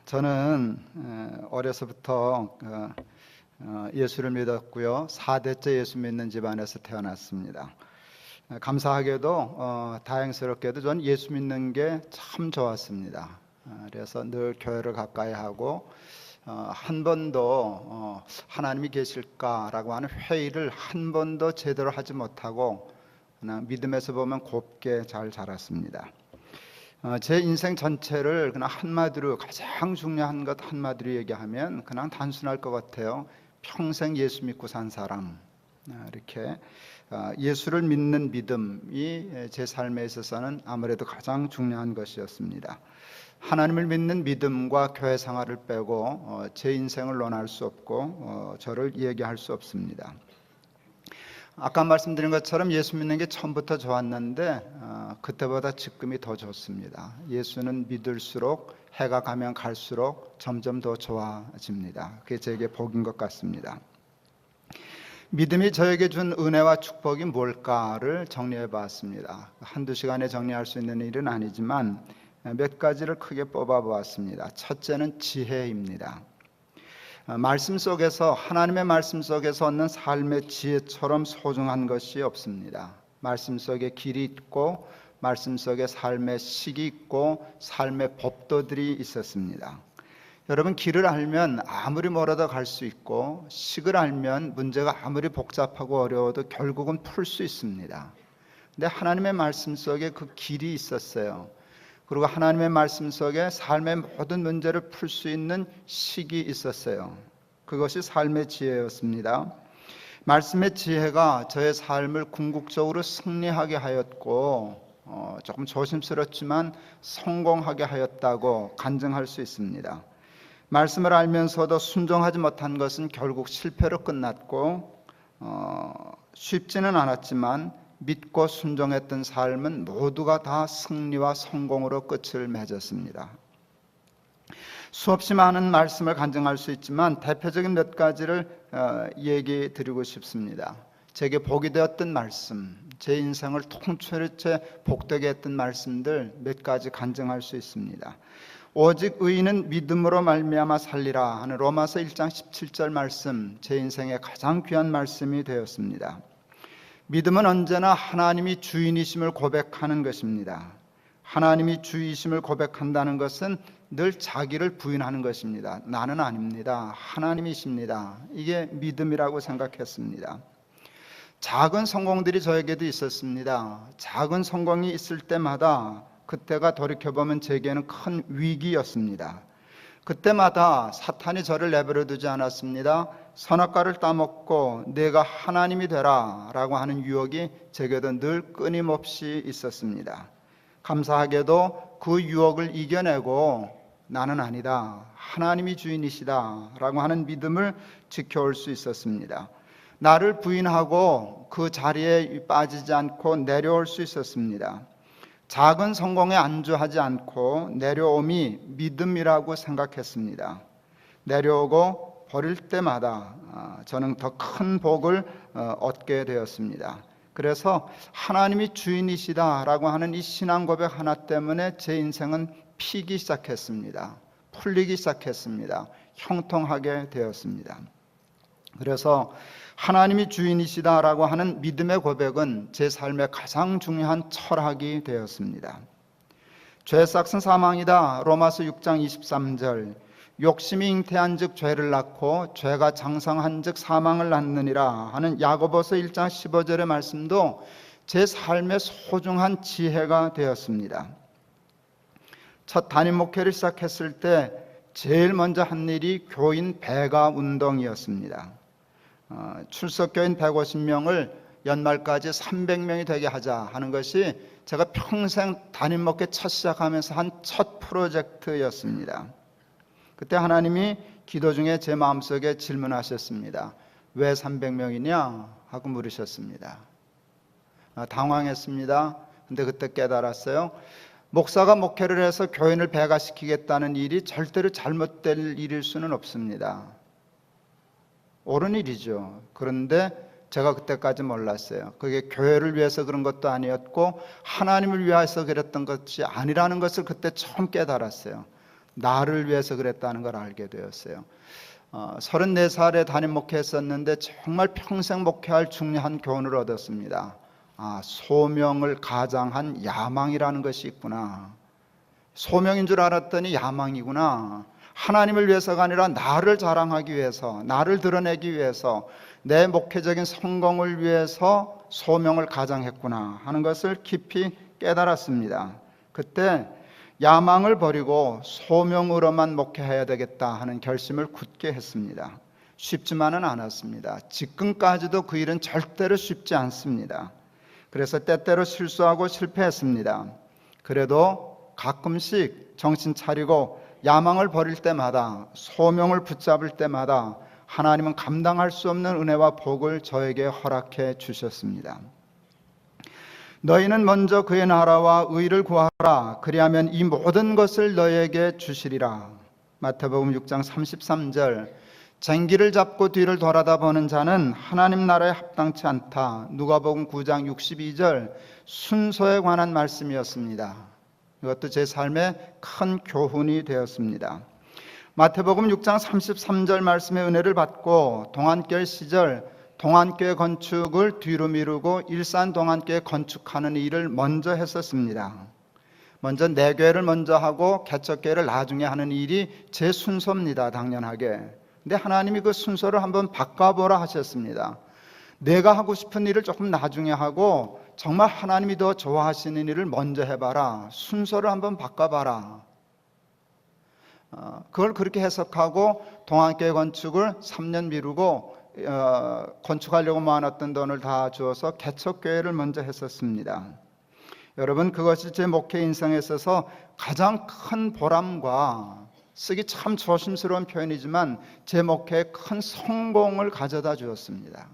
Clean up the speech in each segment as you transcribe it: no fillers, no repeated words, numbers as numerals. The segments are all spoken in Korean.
저는 어려서부터 예수를 믿었고요. 4대째 예수 믿는 집안에서 태어났습니다. 감사하게도 다행스럽게도 전 예수 믿는 게 참 좋았습니다. 그래서 늘 교회를 가까이 하고 한 번도 하나님이 계실까라고 하는 회의를 한 번도 제대로 하지 못하고 그냥 믿음에서 보면 곱게 잘 자랐습니다. 제 인생 전체를 그냥 한마디로, 가장 중요한 것 한마디로 얘기하면 그냥 단순할 것 같아요. 평생 예수 믿고 산 사람. 이렇게 예수를 믿는 믿음이 제 삶에 있어서는 아무래도 가장 중요한 것이었습니다. 하나님을 믿는 믿음과 교회 생활을 빼고 제 인생을 논할 수 없고 저를 얘기할 수 없습니다. 아까 말씀드린 것처럼 예수 믿는 게 처음부터 좋았는데 그때보다 지금이 더 좋습니다. 예수는 믿을수록 해가 가면 갈수록 점점 더 좋아집니다. 그게 제게 복인 것 같습니다. 믿음이 저에게 준 은혜와 축복이 뭘까를 정리해 봤습니다. 한두 시간에 정리할 수 있는 일은 아니지만 몇 가지를 크게 뽑아 보았습니다. 첫째는 지혜입니다. 말씀 속에서, 하나님의 말씀 속에서 얻는 삶의 지혜처럼 소중한 것이 없습니다. 말씀 속에 길이 있고 말씀 속에 삶의 식이 있고 삶의 법도들이 있었습니다. 여러분, 길을 알면 아무리 멀어도 갈 수 있고 식을 알면 문제가 아무리 복잡하고 어려워도 결국은 풀 수 있습니다. 근데 하나님의 말씀 속에 그 길이 있었어요. 그리고 하나님의 말씀 속에 삶의 모든 문제를 풀 수 있는 식이 있었어요. 그것이 삶의 지혜였습니다. 말씀의 지혜가 저의 삶을 궁극적으로 승리하게 하였고 조금 조심스럽지만 성공하게 하였다고 간증할 수 있습니다. 말씀을 알면서도 순종하지 못한 것은 결국 실패로 끝났고 쉽지는 않았지만 믿고 순종했던 삶은 모두가 다 승리와 성공으로 끝을 맺었습니다. 수없이 많은 말씀을 간증할 수 있지만 대표적인 몇 가지를 얘기 드리고 싶습니다. 제게 복이 되었던 말씀, 제 인생을 통째로 복되게 했던 말씀들 몇 가지 간증할 수 있습니다. 오직 의인은 믿음으로 말미암아 살리라 하는 로마서 1장 17절 말씀, 제 인생의 가장 귀한 말씀이 되었습니다. 믿음은 언제나 하나님이 주인이심을 고백하는 것입니다. 하나님이 주이심을 고백한다는 것은 늘 자기를 부인하는 것입니다. 나는 아닙니다. 하나님이십니다. 이게 믿음이라고 생각했습니다. 작은 성공들이 저에게도 있었습니다. 작은 성공이 있을 때마다 그때가 돌이켜보면 제게는 큰 위기였습니다. 그때마다 사탄이 저를 내버려 두지 않았습니다. 선악과를 따먹고 내가 하나님이 되라 라고 하는 유혹이 제게도 늘 끊임없이 있었습니다. 감사하게도 그 유혹을 이겨내고 나는 아니다, 하나님이 주인이시다 라고 하는 믿음을 지켜올 수 있었습니다. 나를 부인하고 그 자리에 빠지지 않고 내려올 수 있었습니다. 작은 성공에 안주하지 않고 내려옴이 믿음이라고 생각했습니다. 내려오고 버릴 때마다 저는 더 큰 복을 얻게 되었습니다. 그래서 하나님이 주인이시다라고 하는 이 신앙 고백 하나 때문에 제 인생은 피기 시작했습니다. 풀리기 시작했습니다. 형통하게 되었습니다. 그래서 하나님이 주인이시다라고 하는 믿음의 고백은 제 삶의 가장 중요한 철학이 되었습니다. 죄 삭은 사망이다. 로마서 6장 23절. 욕심이 잉태한 즉 죄를 낳고 죄가 장성한 즉 사망을 낳느니라 하는 야고보서 1장 15절의 말씀도 제 삶의 소중한 지혜가 되었습니다. 첫 담임 목회를 시작했을 때 제일 먼저 한 일이 교인 배가 운동이었습니다. 출석교인 150명을 연말까지 300명이 되게 하자 하는 것이 제가 평생 담임 목회 첫 시작하면서 한 첫 프로젝트였습니다. 그때 하나님이 기도 중에 제 마음속에 질문하셨습니다. 왜 300명이냐 하고 물으셨습니다. 당황했습니다. 근데 그때 깨달았어요. 목사가 목회를 해서 교인을 배가시키겠다는 일이 절대로 잘못될 일일 수는 없습니다. 옳은 일이죠. 그런데 제가 그때까지 몰랐어요. 그게 교회를 위해서 그런 것도 아니었고 하나님을 위해서 그랬던 것이 아니라는 것을 그때 처음 깨달았어요. 나를 위해서 그랬다는 걸 알게 되었어요. 34살에 담임 목회했었는데 정말 평생 목회할 중요한 교훈을 얻었습니다. 소명을 가장한 야망이라는 것이 있구나. 소명인 줄 알았더니 야망이구나. 하나님을 위해서가 아니라 나를 자랑하기 위해서, 나를 드러내기 위해서, 내 목회적인 성공을 위해서 소명을 가장했구나 하는 것을 깊이 깨달았습니다. 그때 야망을 버리고 소명으로만 목회해야 되겠다 하는 결심을 굳게 했습니다. 쉽지만은 않았습니다. 지금까지도 그 일은 절대로 쉽지 않습니다. 그래서 때때로 실수하고 실패했습니다. 그래도 가끔씩 정신 차리고 야망을 버릴 때마다, 소명을 붙잡을 때마다 하나님은 감당할 수 없는 은혜와 복을 저에게 허락해 주셨습니다. 너희는 먼저 그의 나라와 의를 구하라. 그리하면 이 모든 것을 너희에게 주시리라. 마태복음 6장 33절. 쟁기를 잡고 뒤를 돌아다 보는 자는 하나님 나라에 합당치 않다. 누가복음 9장 62절. 순서에 관한 말씀이었습니다. 이것도 제 삶에 큰 교훈이 되었습니다. 마태복음 6장 33절 말씀의 은혜를 받고 동안결 시절 동안교회 건축을 뒤로 미루고 일산 동안교회 건축하는 일을 먼저 했었습니다. 먼저 내교회를 먼저 하고 개척교회를 나중에 하는 일이 제 순서입니다. 당연하게. 근데 하나님이 그 순서를 한번 바꿔보라 하셨습니다. 내가 하고 싶은 일을 조금 나중에 하고 정말 하나님이 더 좋아하시는 일을 먼저 해봐라. 순서를 한번 바꿔봐라. 그걸 그렇게 해석하고 동안교회 건축을 3년 미루고 건축하려고 모아놨던 돈을 다 주어서 개척교회를 먼저 했었습니다. 여러분, 그것이 제 목회 인생에 있어서 가장 큰 보람과, 쓰기 참 조심스러운 표현이지만 제 목회에 큰 성공을 가져다 주었습니다.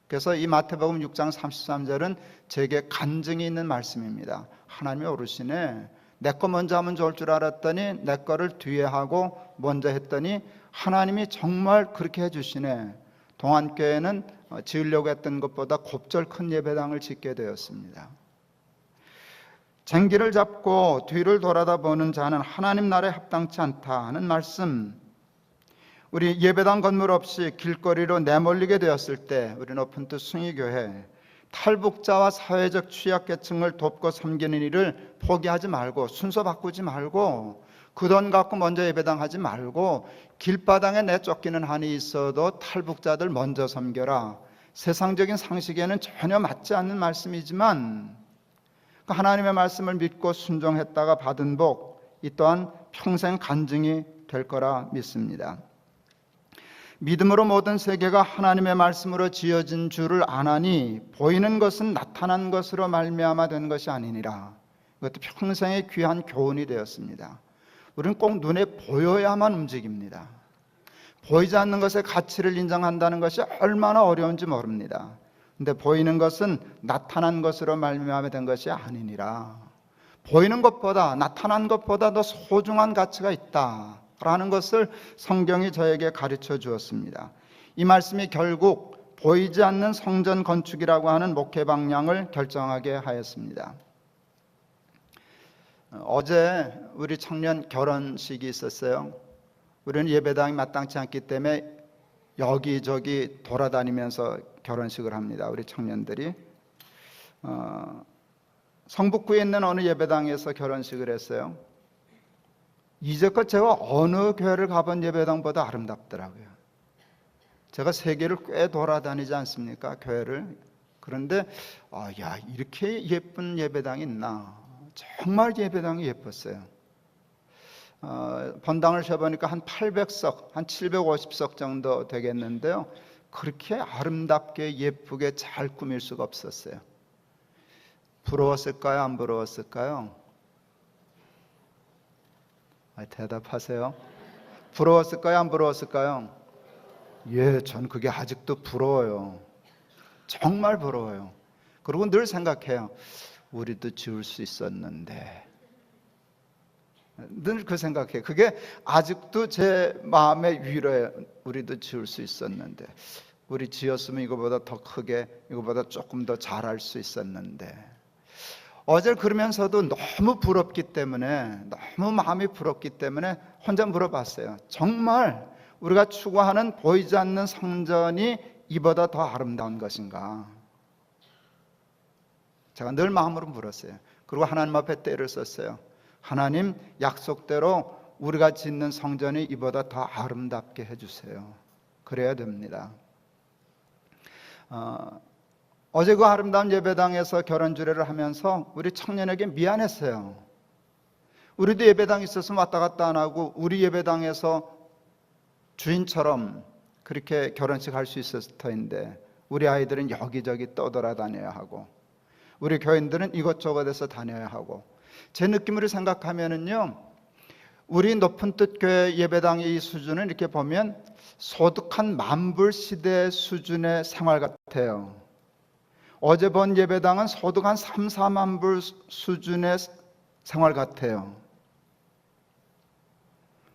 그래서 이 마태복음 6장 33절은 제게 간증이 있는 말씀입니다. 하나님이 오르시네. 내 거 먼저 하면 좋을 줄 알았더니 내 거를 뒤에 하고 먼저 했더니 하나님이 정말 그렇게 해주시네. 동안교회는 지으려고 했던 것보다 곱절 큰 예배당을 짓게 되었습니다. 쟁기를 잡고 뒤를 돌아다 보는 자는 하나님 나라에 합당치 않다 하는 말씀, 우리 예배당 건물 없이 길거리로 내몰리게 되었을 때 우리 높은 뜻 숭의교회 탈북자와 사회적 취약계층을 돕고 섬기는 일을 포기하지 말고, 순서 바꾸지 말고, 그 돈 갖고 먼저 예배당 하지 말고, 길바닥에 내쫓기는 한이 있어도 탈북자들 먼저 섬겨라. 세상적인 상식에는 전혀 맞지 않는 말씀이지만 하나님의 말씀을 믿고 순종했다가 받은 복, 이 또한 평생 간증이 될 거라 믿습니다. 믿음으로 모든 세계가 하나님의 말씀으로 지어진 줄을 아나니 보이는 것은 나타난 것으로 말미암아 된 것이 아니니라. 이것도 평생의 귀한 교훈이 되었습니다. 우리는 꼭 눈에 보여야만 움직입니다. 보이지 않는 것의 가치를 인정한다는 것이 얼마나 어려운지 모릅니다. 근데 보이는 것은 나타난 것으로 말미암아 된 것이 아니니라. 보이는 것보다, 나타난 것보다 더 소중한 가치가 있다라는 것을 성경이 저에게 가르쳐 주었습니다. 이 말씀이 결국 보이지 않는 성전 건축이라고 하는 목회 방향을 결정하게 하였습니다. 어제 우리 청년 결혼식이 있었어요. 우리는 예배당이 마땅치 않기 때문에 여기저기 돌아다니면서 결혼식을 합니다. 우리 청년들이 성북구에 있는 어느 예배당에서 결혼식을 했어요. 이제껏 제가 어느 교회를 가본 예배당보다 아름답더라고요. 제가 세계를 꽤 돌아다니지 않습니까? 교회를. 그런데 야, 이렇게 예쁜 예배당이 있나. 정말 예배당이 예뻤어요. 번당을 세보니까 한 800석, 한 750석 정도 되겠는데요. 그렇게 아름답게 예쁘게 잘 꾸밀 수가 없었어요. 부러웠을까요? 안 부러웠을까요? 대답하세요. 부러웠을까요? 안 부러웠을까요? 예, 전 그게 아직도 부러워요. 정말 부러워요. 그리고 늘 생각해요. 우리도 지을 수 있었는데. 늘 그 생각해요. 그게 아직도 제 마음의 위로예요. 우리도 지을 수 있었는데, 우리 지었으면 이거보다 더 크게, 이거보다 조금 더 잘할 수 있었는데, 어제 그러면서도 너무 부럽기 때문에, 너무 마음이 부럽기 때문에 혼자 물어봤어요. 정말 우리가 추구하는 보이지 않는 성전이 이보다 더 아름다운 것인가? 제가 늘 마음으로 물었어요. 그리고 하나님 앞에 때를 썼어요. 하나님, 약속대로 우리가 짓는 성전이 이보다 더 아름답게 해주세요. 그래야 됩니다. 어제 그 아름다운 예배당에서 결혼 주례를 하면서 우리 청년에게 미안했어요. 우리도 예배당 있었으면 왔다 갔다 안 하고 우리 예배당에서 주인처럼 그렇게 결혼식 할 수 있었을 터인데 우리 아이들은 여기저기 떠돌아다녀야 하고 우리 교인들은 이것저것에서 다녀야 하고, 제 느낌으로 생각하면은요, 우리 높은 뜻 교회 예배당의 이 수준은 이렇게 보면 소득한 만불 시대 수준의 생활 같아요. 어제 본 예배당은 소득 한 3, 4만 불 수준의 생활 같아요.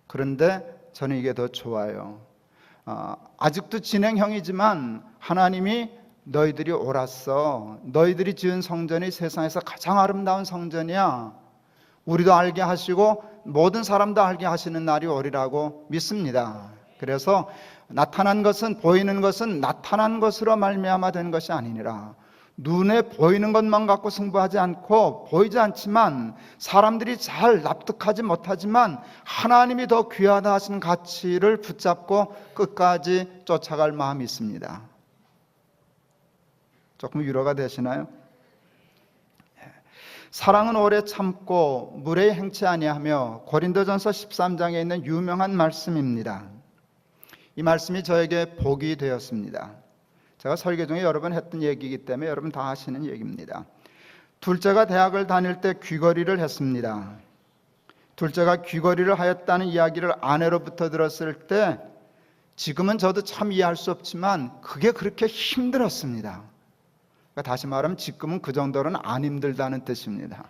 그런데 저는 이게 더 좋아요. 아직도 진행형이지만 하나님이 너희들이 옳았어. 너희들이 지은 성전이 세상에서 가장 아름다운 성전이야. 우리도 알게 하시고 모든 사람도 알게 하시는 날이 오리라고 믿습니다. 그래서 나타난 것은, 보이는 것은 나타난 것으로 말미암아 된 것이 아니니라. 눈에 보이는 것만 갖고 승부하지 않고, 보이지 않지만 사람들이 잘 납득하지 못하지만 하나님이 더 귀하다 하시는 가치를 붙잡고 끝까지 쫓아갈 마음이 있습니다. 조금 위로가 되시나요? 사랑은 오래 참고 무례히 행치 아니하며, 고린도전서 13장에 있는 유명한 말씀입니다. 이 말씀이 저에게 복이 되었습니다. 제가 설교 중에 여러 번 했던 얘기이기 때문에 여러분 다 아시는 얘기입니다. 둘째가 대학을 다닐 때 귀걸이를 했습니다. 둘째가 귀걸이를 하였다는 이야기를 아내로부터 들었을 때 지금은 저도 참 이해할 수 없지만 그게 그렇게 힘들었습니다. 그러니까 다시 말하면 지금은 그 정도로는 안 힘들다는 뜻입니다.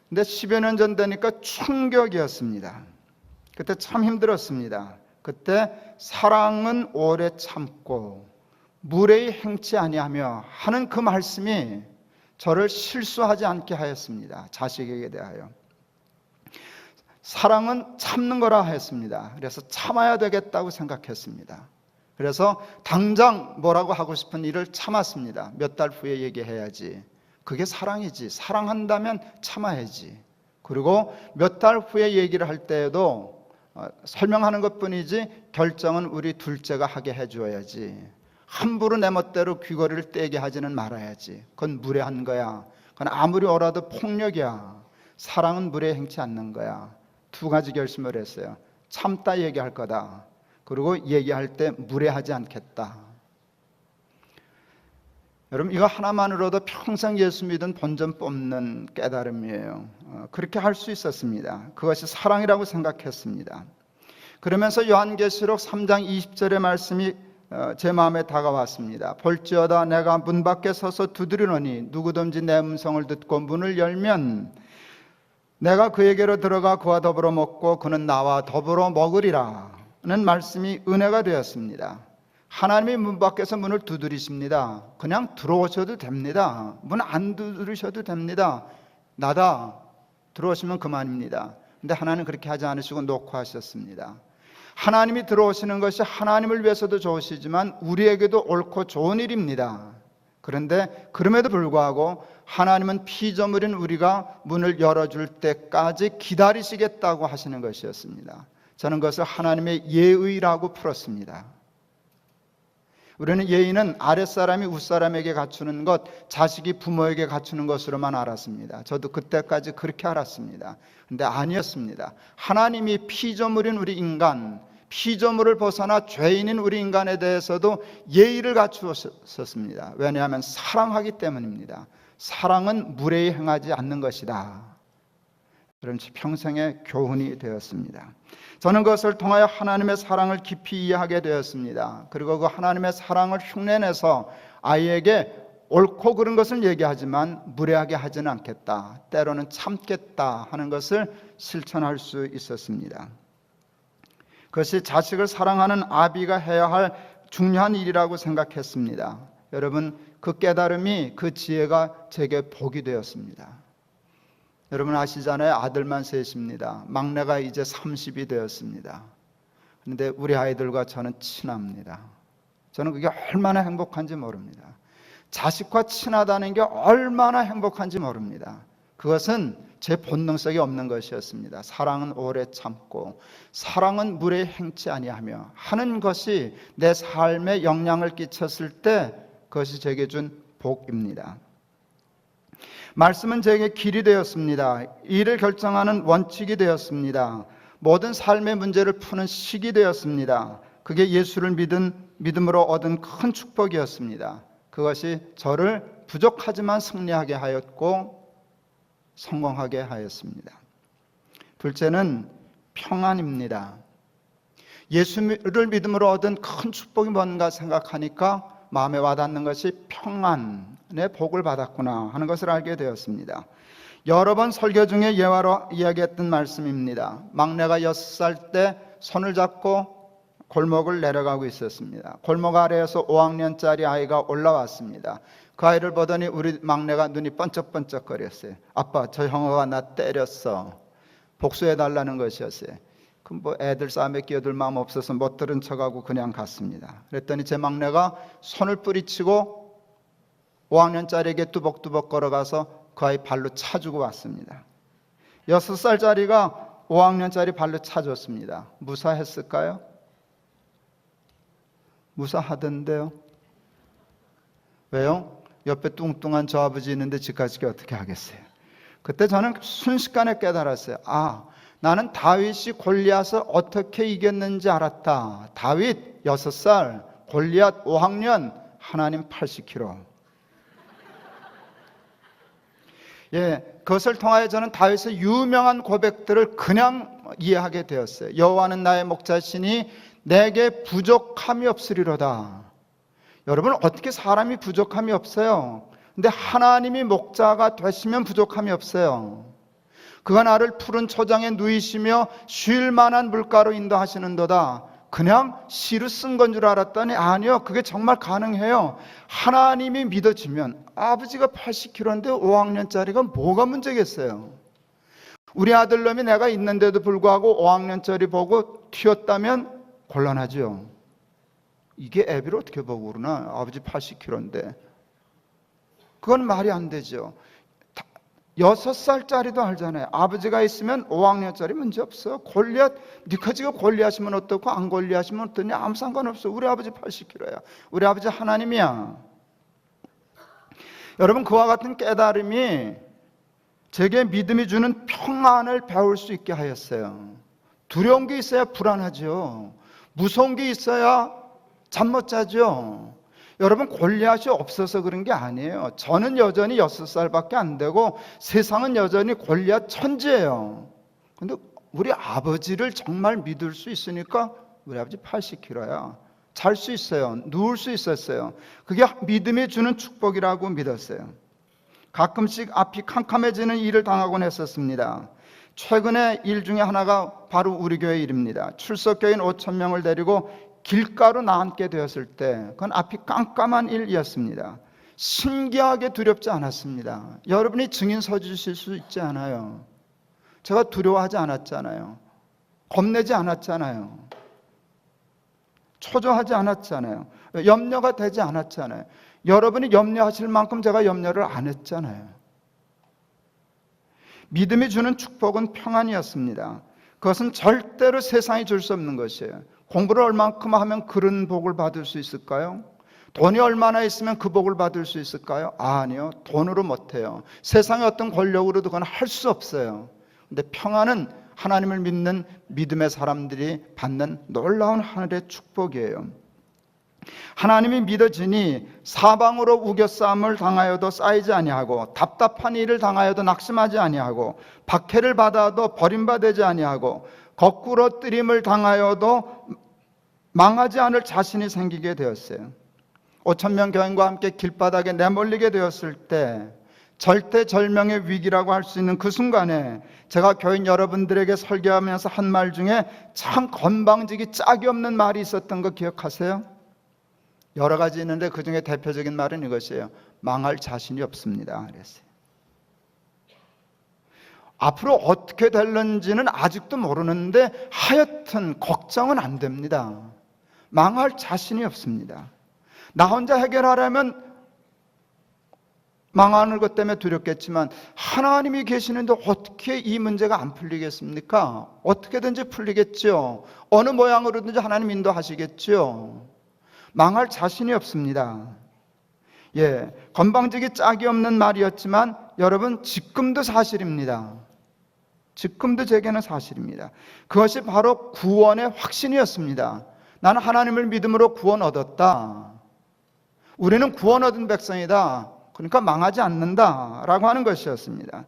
근데 10여 년 전 되니까 충격이었습니다. 그때 참 힘들었습니다. 그때 사랑은 오래 참고 무례히 행치 아니하며 하는 그 말씀이 저를 실수하지 않게 하였습니다. 자식에게 대하여. 사랑은 참는 거라 했습니다. 그래서 참아야 되겠다고 생각했습니다. 그래서 당장 뭐라고 하고 싶은 일을 참았습니다. 몇 달 후에 얘기해야지. 그게 사랑이지. 사랑한다면 참아야지. 그리고 몇 달 후에 얘기를 할 때에도 설명하는 것뿐이지 결정은 우리 둘째가 하게 해줘야지. 함부로 내 멋대로 귀걸이를 떼게 하지는 말아야지. 그건 무례한 거야. 그건 아무리 어라도 폭력이야. 사랑은 무례 행치 않는 거야. 두 가지 결심을 했어요. 참다 얘기할 거다. 그리고 얘기할 때 무례하지 않겠다. 여러분, 이거 하나만으로도 평생 예수 믿은 본전 뽑는 깨달음이에요. 그렇게 할 수 있었습니다. 그것이 사랑이라고 생각했습니다. 그러면서 요한계시록 3장 20절의 말씀이 제 마음에 다가왔습니다. 볼지어다 내가 문 밖에 서서 두드리노니 누구든지 내 음성을 듣고 문을 열면 내가 그에게로 들어가 그와 더불어 먹고 그는 나와 더불어 먹으리라 는 말씀이 은혜가 되었습니다. 하나님이 문 밖에서 문을 두드리십니다. 그냥 들어오셔도 됩니다. 문 안 두드리셔도 됩니다. 나다 들어오시면 그만입니다. 근데 하나님은 그렇게 하지 않으시고 놓고 하셨습니다. 하나님이 들어오시는 것이 하나님을 위해서도 좋으시지만 우리에게도 옳고 좋은 일입니다. 그런데 그럼에도 불구하고 하나님은 피조물인 우리가 문을 열어줄 때까지 기다리시겠다고 하시는 것이었습니다. 저는 그것을 하나님의 예의라고 풀었습니다. 우리는 예의는 아랫사람이 윗사람에게 갖추는 것, 자식이 부모에게 갖추는 것으로만 알았습니다. 저도 그때까지 그렇게 알았습니다. 그런데 아니었습니다. 하나님이 피조물인 우리 인간, 피조물을 벗어나 죄인인 우리 인간에 대해서도 예의를 갖추었습니다. 왜냐하면 사랑하기 때문입니다. 사랑은 무례히 행하지 않는 것이다. 그런 평생의 교훈이 되었습니다. 저는 그것을 통하여 하나님의 사랑을 깊이 이해하게 되었습니다. 그리고 그 하나님의 사랑을 흉내내서 아이에게 옳고 그른 것을 얘기하지만 무례하게 하지는 않겠다. 때로는 참겠다 하는 것을 실천할 수 있었습니다. 그것이 자식을 사랑하는 아비가 해야 할 중요한 일이라고 생각했습니다. 여러분, 그 깨달음이, 그 지혜가 제게 복이 되었습니다. 여러분 아시잖아요. 아들만 셋입니다. 막내가 이제 30이 되었습니다. 그런데 우리 아이들과 저는 친합니다. 저는 그게 얼마나 행복한지 모릅니다. 자식과 친하다는 게 얼마나 행복한지 모릅니다. 그것은 제 본능성이 없는 것이었습니다. 사랑은 오래 참고 사랑은 물에 행치 아니하며 하는 것이 내 삶에 영향을 끼쳤을 때 그것이 제게 준 복입니다. 말씀은 제게 길이 되었습니다. 일을 결정하는 원칙이 되었습니다. 모든 삶의 문제를 푸는 식이 되었습니다. 그게 예수를 믿음으로 얻은 큰 축복이었습니다. 그것이 저를 부족하지만 승리하게 하였고 성공하게 하였습니다. 둘째는 평안입니다. 예수를 믿음으로 얻은 큰 축복이 뭔가 생각하니까 마음에 와닿는 것이 평안의 복을 받았구나 하는 것을 알게 되었습니다. 여러 번 설교 중에 예화로 이야기했던 말씀입니다. 막내가 6살 때 손을 잡고 골목을 내려가고 있었습니다. 골목 아래에서 5학년짜리 아이가 올라왔습니다. 그 아이를 보더니 우리 막내가 눈이 번쩍번쩍거렸어요. 아빠, 저 형아가 나 때렸어. 복수해달라는 것이었어요. 그럼 뭐 애들 싸움에 끼어들 마음 없어서 못 들은 척하고 그냥 갔습니다. 그랬더니 제 막내가 손을 뿌리치고 5학년짜리에게 뚜벅뚜벅 걸어가서 그 아이 발로 차주고 왔습니다. 6살짜리가 5학년짜리 발로 차줬습니다. 무사했을까요? 무사하던데요. 왜요? 옆에 뚱뚱한 저 아버지 있는데 집까지 어떻게 하겠어요? 그때 저는 순식간에 깨달았어요. 아, 나는 다윗이 골리앗을 어떻게 이겼는지 알았다. 다윗 6살, 골리앗 5학년, 하나님 80kg. 그것을 통하여 저는 다윗의 유명한 고백들을 그냥 이해하게 되었어요. 여호와는 나의 목자시니 내게 부족함이 없으리로다. 여러분, 어떻게 사람이 부족함이 없어요? 근데 하나님이 목자가 되시면 부족함이 없어요. 그가 나를 푸른 초장에 누이시며 쉴 만한 물가로 인도하시는도다. 그냥 시로 쓴 건 줄 알았더니 아니요, 그게 정말 가능해요. 하나님이 믿어지면. 아버지가 80kg인데 5학년짜리가 뭐가 문제겠어요? 우리 아들놈이 내가 있는데도 불구하고 5학년짜리 보고 튀었다면 곤란하죠. 이게 애비를 어떻게 보고 그러나? 아버지 80kg인데. 그건 말이 안 되죠. 6살짜리도 알잖아요. 아버지가 있으면 5학년짜리 문제 없어. 골리앗, 니까지가 골리앗이면 어떻고 안 골리앗이면 어떠냐? 아무 상관없어. 우리 아버지 80kg야. 우리 아버지 하나님이야. 여러분, 그와 같은 깨달음이 제게 믿음이 주는 평안을 배울 수 있게 하였어요. 두려운 게 있어야 불안하죠. 무서운 게 있어야 잠 못 자죠. 여러분, 골리앗이 없어서 그런 게 아니에요. 저는 여전히 6살밖에 안 되고 세상은 여전히 골리앗 천지예요. 근데 우리 아버지를 정말 믿을 수 있으니까 우리 아버지 80kg야. 잘 수 있어요. 누울 수 있었어요. 그게 믿음이 주는 축복이라고 믿었어요. 가끔씩 앞이 캄캄해지는 일을 당하곤 했었습니다. 최근에 일 중에 하나가 바로 우리 교회 일입니다. 출석교인 5,000명을 데리고 길가로 나앉게 되었을 때 그건 앞이 깜깜한 일이었습니다. 신기하게 두렵지 않았습니다. 여러분이 증인 서주실 수 있지 않아요. 제가 두려워하지 않았잖아요. 겁내지 않았잖아요. 초조하지 않았잖아요. 염려가 되지 않았잖아요. 여러분이 염려하실 만큼 제가 염려를 안 했잖아요. 믿음이 주는 축복은 평안이었습니다. 그것은 절대로 세상이 줄 수 없는 것이에요. 공부를 얼만큼 하면 그런 복을 받을 수 있을까요? 돈이 얼마나 있으면 그 복을 받을 수 있을까요? 아니요. 돈으로 못해요. 세상의 어떤 권력으로도 그건 할 수 없어요. 근데 평안은 하나님을 믿는 믿음의 사람들이 받는 놀라운 하늘의 축복이에요. 하나님이 믿어지니 사방으로 우겨싸움을 당하여도 쌓이지 아니하고 답답한 일을 당하여도 낙심하지 아니하고 박해를 받아도 버림받지 아니하고 거꾸로 뜨림을 당하여도 망하지 않을 자신이 생기게 되었어요. 5,000명 교인과 함께 길바닥에 내몰리게 되었을 때 절대절명의 위기라고 할 수 있는 그 순간에 제가 교인 여러분들에게 설교하면서 한 말 중에 참 건방지기 짝이 없는 말이 있었던 거 기억하세요? 여러 가지 있는데 그 중에 대표적인 말은 이것이에요. 망할 자신이 없습니다. 그랬어요. 앞으로 어떻게 될는지는 아직도 모르는데 하여튼 걱정은 안 됩니다. 망할 자신이 없습니다. 나 혼자 해결하려면 망하는 것 때문에 두렵겠지만 하나님이 계시는데 어떻게 이 문제가 안 풀리겠습니까? 어떻게든지 풀리겠죠. 어느 모양으로든지 하나님 인도하시겠죠. 망할 자신이 없습니다. 건방지기 짝이 없는 말이었지만 여러분, 지금도 사실입니다. 지금도 제게는 사실입니다. 그것이 바로 구원의 확신이었습니다. 나는 하나님을 믿음으로 구원 얻었다. 우리는 구원 얻은 백성이다. 그러니까 망하지 않는다라고 하는 것이었습니다.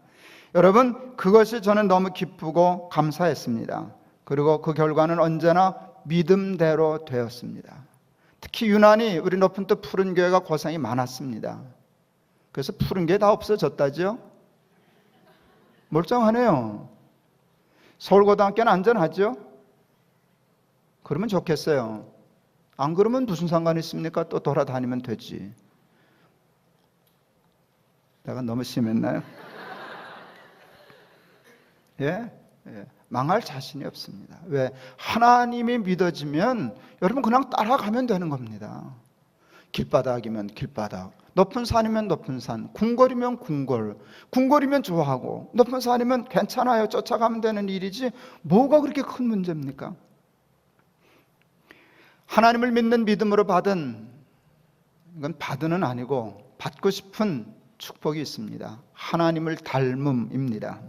여러분, 그것이 저는 너무 기쁘고 감사했습니다. 그리고 그 결과는 언제나 믿음대로 되었습니다. 특히 유난히 우리 높은 뜻 푸른 교회가 고생이 많았습니다. 그래서 푸른 교회 다 없어졌다죠? 멀쩡하네요. 서울고등학교는 안전하죠? 그러면 좋겠어요. 안 그러면 무슨 상관이 있습니까? 또 돌아다니면 되지. 내가 너무 심했나요? 망할 자신이 없습니다. 왜? 하나님이 믿어지면 여러분 그냥 따라가면 되는 겁니다. 길바닥이면 길바닥, 높은 산이면 높은 산, 궁궐이면 궁궐, 궁궐이면 좋아하고 높은 산이면 괜찮아요. 쫓아가면 되는 일이지 뭐가 그렇게 큰 문제입니까? 하나님을 믿는 믿음으로 받은, 이건 받은은 아니고 받고 싶은 축복이 있습니다. 하나님을 닮음입니다.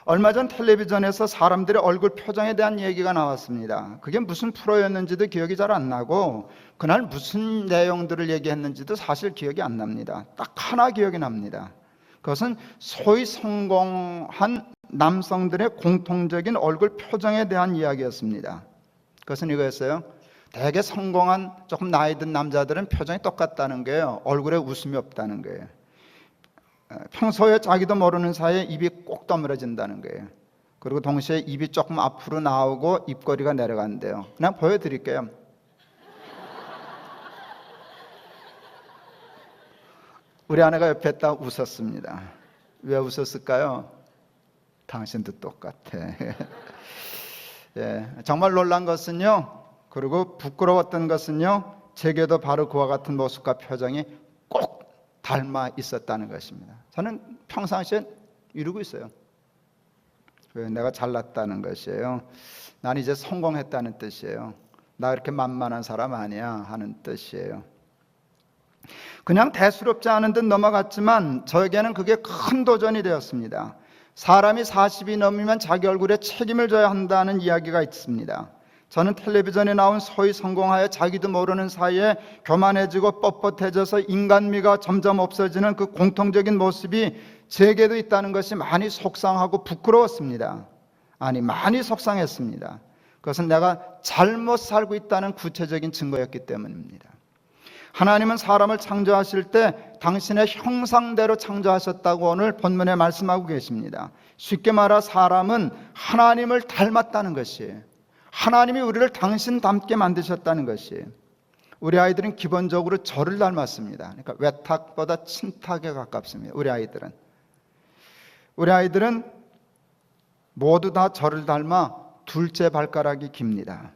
얼마 전 텔레비전에서 사람들의 얼굴 표정에 대한 얘기가 나왔습니다. 그게 무슨 프로였는지도 기억이 잘 안 나고 그날 무슨 내용들을 얘기했는지도 사실 기억이 안 납니다. 딱 하나 기억이 납니다. 그것은 소위 성공한 남성들의 공통적인 얼굴 표정에 대한 이야기였습니다. 그것은 이거였어요. 되게 성공한 조금 나이 든 남자들은 표정이 똑같다는 거예요. 얼굴에 웃음이 없다는 거예요. 평소에 자기도 모르는 사이에 입이 꼭 다물어진다는 거예요. 그리고 동시에 입이 조금 앞으로 나오고 입꼬리가 내려간대요. 그냥 보여드릴게요. 우리 아내가 옆에 딱 웃었습니다. 왜 웃었을까요? 당신도 똑같아. 정말 놀란 것은요, 그리고 부끄러웠던 것은요, 제게도 바로 그와 같은 모습과 표정이 꼭 닮아 있었다는 것입니다. 저는 평상시에 이러고 있어요. 왜? 내가 잘났다는 것이에요. 난 이제 성공했다는 뜻이에요. 나 이렇게 만만한 사람 아니야 하는 뜻이에요. 그냥 대수롭지 않은 듯 넘어갔지만 저에게는 그게 큰 도전이 되었습니다. 사람이 40이 넘으면 자기 얼굴에 책임을 져야 한다는 이야기가 있습니다. 저는 텔레비전에 나온 소위 성공하여 자기도 모르는 사이에 교만해지고 뻣뻣해져서 인간미가 점점 없어지는 그 공통적인 모습이 제게도 있다는 것이 많이 속상하고 부끄러웠습니다. 아니, 많이 속상했습니다. 그것은 내가 잘못 살고 있다는 구체적인 증거였기 때문입니다. 하나님은 사람을 창조하실 때 당신의 형상대로 창조하셨다고 오늘 본문에 말씀하고 계십니다. 쉽게 말하 사람은 하나님을 닮았다는 것이에요. 하나님이 우리를 당신 닮게 만드셨다는 것이에요. 우리 아이들은 기본적으로 저를 닮았습니다. 그러니까 외탁보다 친탁에 가깝습니다. 우리 아이들은 모두 다 저를 닮아 둘째 발가락이 깁니다.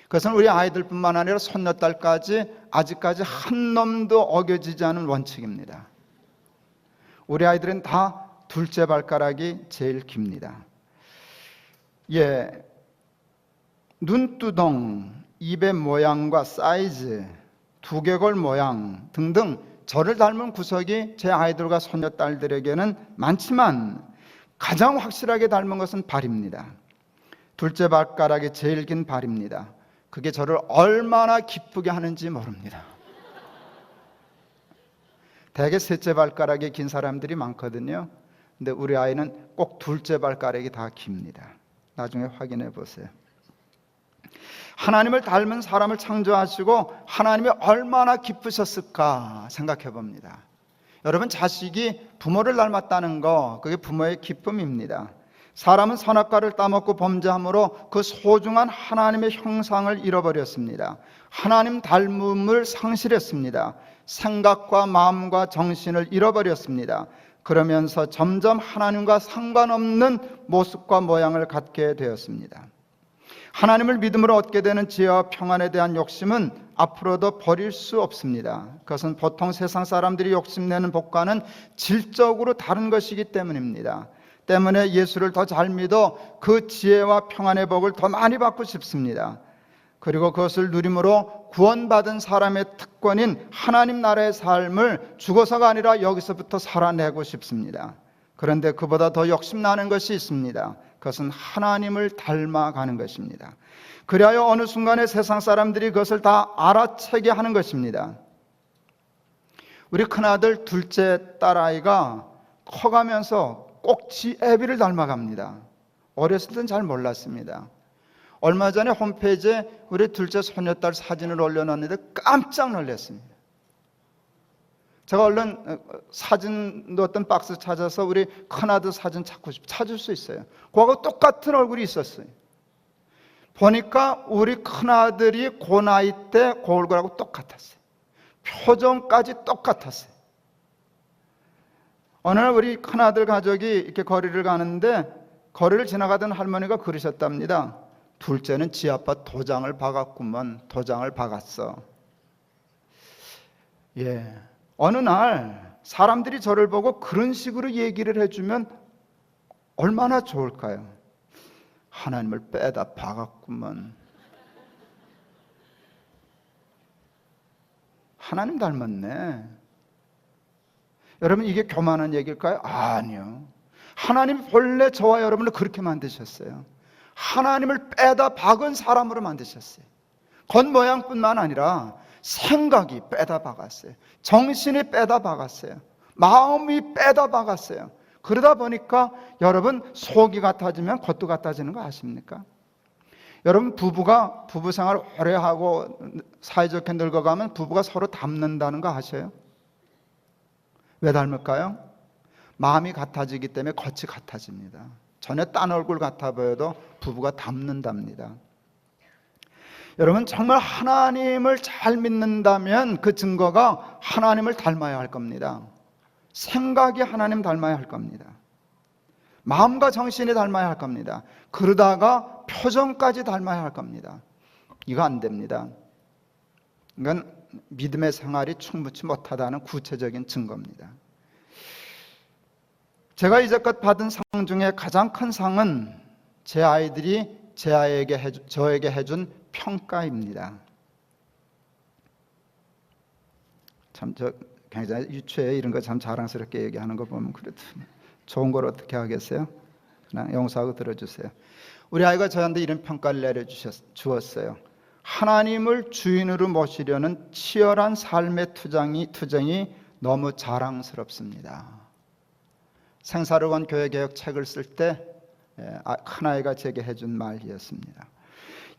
그것은 우리 아이들뿐만 아니라 손녀딸까지 아직까지 한 놈도 어겨지지 않은 원칙입니다. 우리 아이들은 다 둘째 발가락이 제일 깁니다. 눈두덩, 입의 모양과 사이즈, 두개골 모양 등등 저를 닮은 구석이 제 아이들과 손녀딸들에게는 많지만 가장 확실하게 닮은 것은 발입니다. 둘째 발가락이 제일 긴 발입니다. 그게 저를 얼마나 기쁘게 하는지 모릅니다. 대개 셋째 발가락이 긴 사람들이 많거든요. 근데 우리 아이는 꼭 둘째 발가락이 다 깁니다. 나중에 확인해 보세요. 하나님을 닮은 사람을 창조하시고 하나님이 얼마나 기쁘셨을까 생각해 봅니다. 여러분, 자식이 부모를 닮았다는 거, 그게 부모의 기쁨입니다. 사람은 선악과를 따먹고 범죄함으로 그 소중한 하나님의 형상을 잃어버렸습니다. 하나님 닮음을 상실했습니다. 생각과 마음과 정신을 잃어버렸습니다. 그러면서 점점 하나님과 상관없는 모습과 모양을 갖게 되었습니다. 하나님을 믿음으로 얻게 되는 지혜와 평안에 대한 욕심은 앞으로도 버릴 수 없습니다. 그것은 보통 세상 사람들이 욕심내는 복과는 질적으로 다른 것이기 때문입니다. 때문에 예수를 더 잘 믿어 그 지혜와 평안의 복을 더 많이 받고 싶습니다. 그리고 그것을 누림으로 구원받은 사람의 특권인 하나님 나라의 삶을 죽어서가 아니라 여기서부터 살아내고 싶습니다. 그런데 그보다 더 욕심나는 것이 있습니다. 그것은 하나님을 닮아가는 것입니다. 그리하여 어느 순간에 세상 사람들이 그것을 다 알아채게 하는 것입니다. 우리 큰아들 둘째 딸아이가 커가면서 꼭 지 애비를 닮아갑니다. 어렸을 땐 잘 몰랐습니다. 얼마 전에 홈페이지에 우리 둘째 손녀딸 사진을 올려놨는데 깜짝 놀랐습니다. 제가 얼른 사진 넣었던 박스 찾아서 우리 큰아들 사진 찾을 수 있어요. 그거하고 똑같은 얼굴이 있었어요. 보니까 우리 큰아들이 그 나이 때 그 얼굴하고 똑같았어요. 표정까지 똑같았어요. 어느 날 우리 큰아들 가족이 이렇게 거리를 가는데 거리를 지나가던 할머니가 그러셨답니다. 둘째는 지 아빠 도장을 박았구먼. 도장을 박았어. 예. 어느 날 사람들이 저를 보고 그런 식으로 얘기를 해주면 얼마나 좋을까요? 하나님을 빼다 박았구먼. 하나님 닮았네. 여러분, 이게 교만한 얘기일까요? 아니요. 하나님 본래 저와 여러분을 그렇게 만드셨어요. 하나님을 빼다 박은 사람으로 만드셨어요. 겉모양뿐만 아니라 생각이 빼다 박았어요. 정신이 빼다 박았어요. 마음이 빼다 박았어요. 그러다 보니까 여러분, 속이 같아지면 겉도 같아지는 거 아십니까? 여러분, 부부가 부부 생활 오래 하고 사이좋게 늙어가면 부부가 서로 닮는다는 거 아세요? 왜 닮을까요? 마음이 같아지기 때문에 겉이 같아집니다. 전에 딴 얼굴 같아 보여도 부부가 닮는답니다. 여러분, 정말 하나님을 잘 믿는다면 그 증거가 하나님을 닮아야 할 겁니다. 생각이 하나님 닮아야 할 겁니다. 마음과 정신이 닮아야 할 겁니다. 그러다가 표정까지 닮아야 할 겁니다. 이거 안 됩니다. 이건 믿음의 생활이 충분치 못하다는 구체적인 증거입니다. 제가 이제껏 받은 상 중에 가장 큰 상은 제 아이들이 저에게 해준 평가입니다. 참, 저 굉장히 유치해. 이런 거 참 자랑스럽게 얘기하는 거 보면 그래도 좋은 걸 어떻게 하겠어요? 그냥 용서하고 들어주세요. 우리 아이가 저한테 이런 평가를 내려주었어요. 하나님을 주인으로 모시려는 치열한 삶의 투쟁이 너무 자랑스럽습니다. 생사를 건 교회개혁 책을 쓸 때 큰아이가 제게 해준 말이었습니다.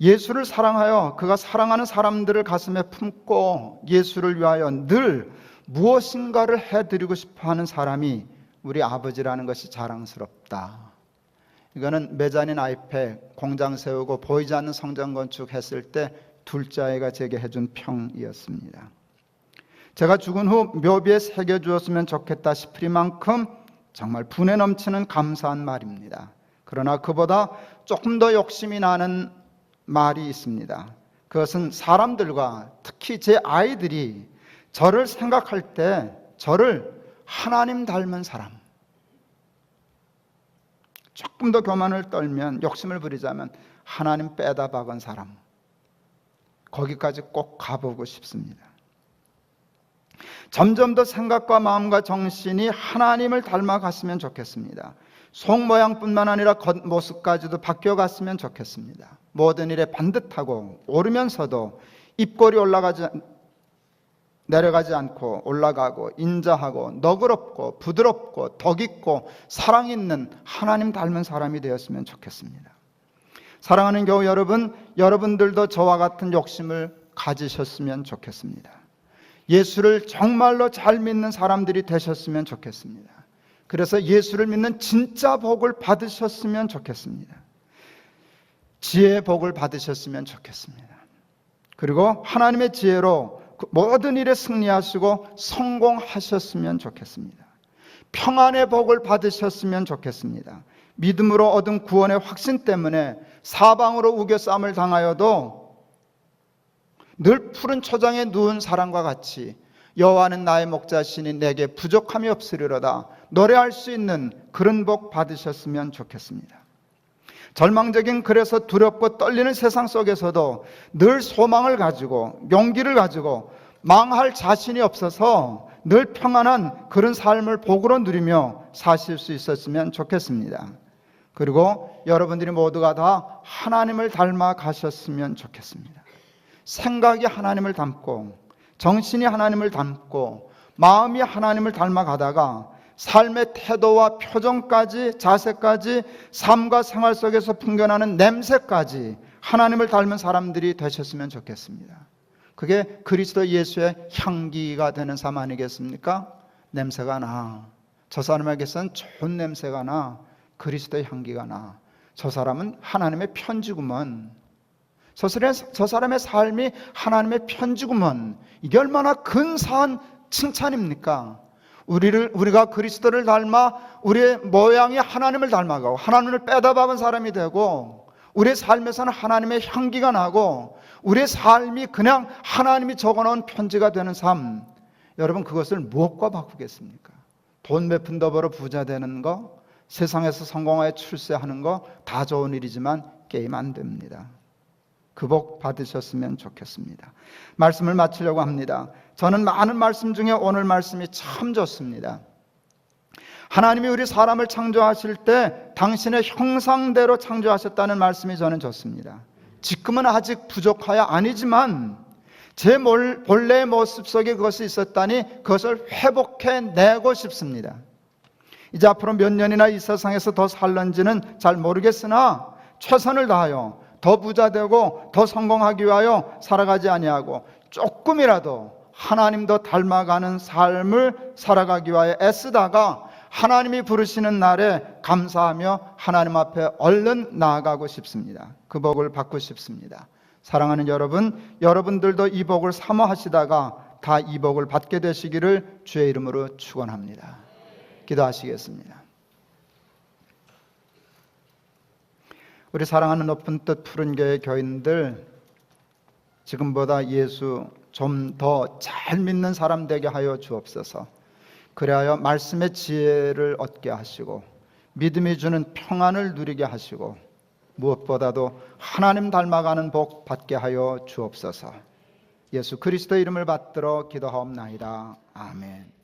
예수를 사랑하여 그가 사랑하는 사람들을 가슴에 품고 예수를 위하여 늘 무엇인가를 해드리고 싶어하는 사람이 우리 아버지라는 것이 자랑스럽다. 이거는 메자닌 아이팩 공장 세우고 보이지 않는 성전 건축했을 때 둘째 아이가 제게 해준 평이었습니다. 제가 죽은 후 묘비에 새겨주었으면 좋겠다 싶으리만큼 정말 분에 넘치는 감사한 말입니다. 그러나 그보다 조금 더 욕심이 나는 말이 있습니다. 그것은 사람들과 특히 제 아이들이 저를 생각할 때 저를 하나님 닮은 사람, 조금 더 교만을 떨면, 욕심을 부리자면 하나님 빼다 박은 사람, 거기까지 꼭 가보고 싶습니다. 점점 더 생각과 마음과 정신이 하나님을 닮아갔으면 좋겠습니다. 속 모양뿐만 아니라 겉모습까지도 바뀌어갔으면 좋겠습니다. 모든 일에 반듯하고 오르면서도 입꼬리 내려가지 않고 올라가고 인자하고 너그럽고 부드럽고 덕 있고 사랑 있는 하나님 닮은 사람이 되었으면 좋겠습니다. 사랑하는 교우 여러분, 여러분들도 저와 같은 욕심을 가지셨으면 좋겠습니다. 예수를 정말로 잘 믿는 사람들이 되셨으면 좋겠습니다. 그래서 예수를 믿는 진짜 복을 받으셨으면 좋겠습니다. 지혜의 복을 받으셨으면 좋겠습니다. 그리고 하나님의 지혜로 모든 일에 승리하시고 성공하셨으면 좋겠습니다. 평안의 복을 받으셨으면 좋겠습니다. 믿음으로 얻은 구원의 확신 때문에 사방으로 우겨쌈을 당하여도 늘 푸른 초장에 누운 사람과 같이 여호와는 나의 목자시니 내게 부족함이 없으리로다 노래할 수 있는 그런 복 받으셨으면 좋겠습니다. 절망적인, 그래서 두렵고 떨리는 세상 속에서도 늘 소망을 가지고 용기를 가지고 망할 자신이 없어서 늘 평안한 그런 삶을 복으로 누리며 사실 수 있었으면 좋겠습니다. 그리고 여러분들이 모두가 다 하나님을 닮아 가셨으면 좋겠습니다. 생각이 하나님을 닮고 정신이 하나님을 닮고 마음이 하나님을 닮아 가다가 삶의 태도와 표정까지, 자세까지, 삶과 생활 속에서 풍겨나는 냄새까지 하나님을 닮은 사람들이 되셨으면 좋겠습니다. 그게 그리스도 예수의 향기가 되는 삶 아니겠습니까? 냄새가 나. 저 사람에게선 좋은 냄새가 나. 그리스도의 향기가 나. 저 사람은 하나님의 편지구먼. 저 사람의 삶이 하나님의 편지구먼. 이게 얼마나 근사한 칭찬입니까? 우리가 그리스도를 닮아 우리의 모양이 하나님을 닮아가고 하나님을 빼다박은 사람이 되고 우리의 삶에서는 하나님의 향기가 나고 우리의 삶이 그냥 하나님이 적어놓은 편지가 되는 삶, 여러분 그것을 무엇과 바꾸겠습니까? 돈 몇 푼 더 벌어 부자 되는 거, 세상에서 성공하여 출세하는 거 다 좋은 일이지만 게임 안 됩니다. 그 복 받으셨으면 좋겠습니다. 말씀을 마치려고 합니다. 저는 많은 말씀 중에 오늘 말씀이 참 좋습니다. 하나님이 우리 사람을 창조하실 때 당신의 형상대로 창조하셨다는 말씀이 저는 좋습니다. 지금은 아직 부족하여 아니지만 제 본래의 모습 속에 그것이 있었다니 그것을 회복해내고 싶습니다. 이제 앞으로 몇 년이나 이 세상에서 더 살는지는 잘 모르겠으나 최선을 다하여 더 부자되고 더 성공하기 위하여 살아가지 아니하고 조금이라도 하나님도 닮아가는 삶을 살아가기 위하여 애쓰다가 하나님이 부르시는 날에 감사하며 하나님 앞에 얼른 나아가고 싶습니다. 그 복을 받고 싶습니다. 사랑하는 여러분, 여러분들도 이 복을 사모하시다가 다 이 복을 받게 되시기를 주의 이름으로 축원합니다. 기도하시겠습니다. 우리 사랑하는 높은 뜻 푸른 교회 교인들, 지금보다 예수 좀 더 잘 믿는 사람 되게 하여 주옵소서. 그리하여 말씀의 지혜를 얻게 하시고 믿음이 주는 평안을 누리게 하시고 무엇보다도 하나님 닮아가는 복 받게 하여 주옵소서. 예수 그리스도 이름을 받들어 기도하옵나이다. 아멘.